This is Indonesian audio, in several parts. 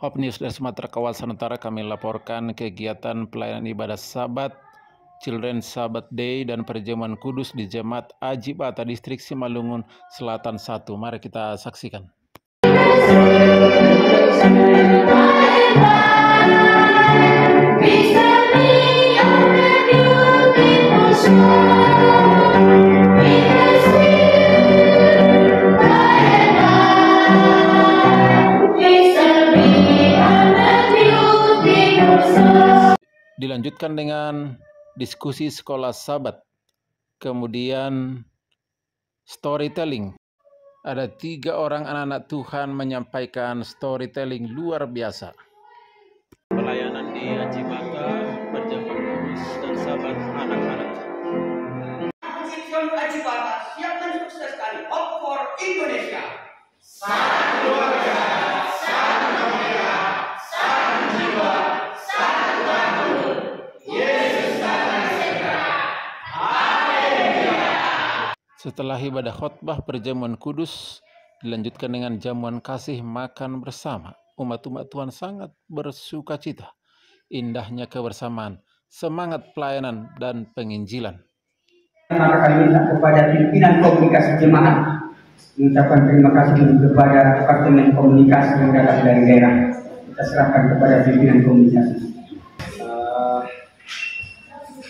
Hop News dari Sumatera Kawasan Utara kami laporkan kegiatan pelayanan ibadah Sabat, Children Sabbath Day dan perjamuan kudus di Jemaat Aji Bata Distrik Simalungun Selatan 1. Mari kita saksikan. Dilanjutkan dengan diskusi sekolah Sabat, kemudian storytelling. Ada 3 orang anak-anak Tuhan menyampaikan storytelling luar biasa. Pelayanan di Aji Bata, perjamuan kudus dan Sabat anak-anak. Aji Bata siap dan sukses sekali. Hope for Indonesia. Satu keluarga, satu gereja, satu jiwa, satu Tuhan. Yesus datang segera. Haleluya. Setelah ibadah khotbah perjamuan kudus, dilanjutkan dengan jamuan kasih makan bersama. Umat-umat Tuhan sangat bersuka cita. Indahnya kebersamaan, semangat pelayanan dan penginjilan. Maka kami minta kepada pimpinan komunikasi jemaat mengucapkan terima kasih kepada Departemen Komunikasi yang datang dari daerah. Kita serahkan kepada pimpinan komunikasi.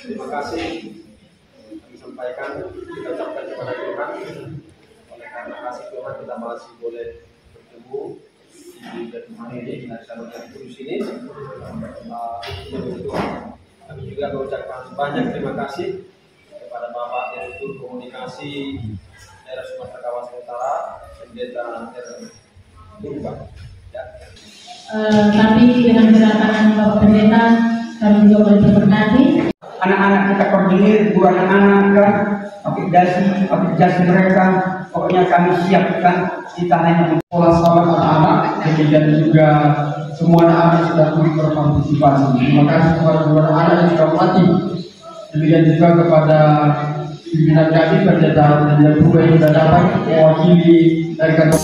Terima kasih kami sampaikan, kita ucapkan kepada Tuhan. Oleh karena kasih Tuhan kita masih boleh bertemu di hari ini di acara kudus ini. Kami juga mengucapkan banyak terima kasih kepada Bapak Direktur Komunikasi daerah Sumatera Kawasan Utara, Pendeta Purba. Ya. Tapi dengan kedatangan Bapak Pendeta, kami juga boleh berberkati. Anak-anak kita koordinir, 2 anak-anak kan, pakai jasi mereka, pokoknya kami siapkan. Kita hanya sekolah Sabat anak-anak, kemudian juga semua anak-anak sudah turut berpartisipasi. Terima kasih kepada semua anak yang sudah mati. Demikian juga kepada pimpinan kami, Pendeta Purba yang sudah datang mewakili dari kantor.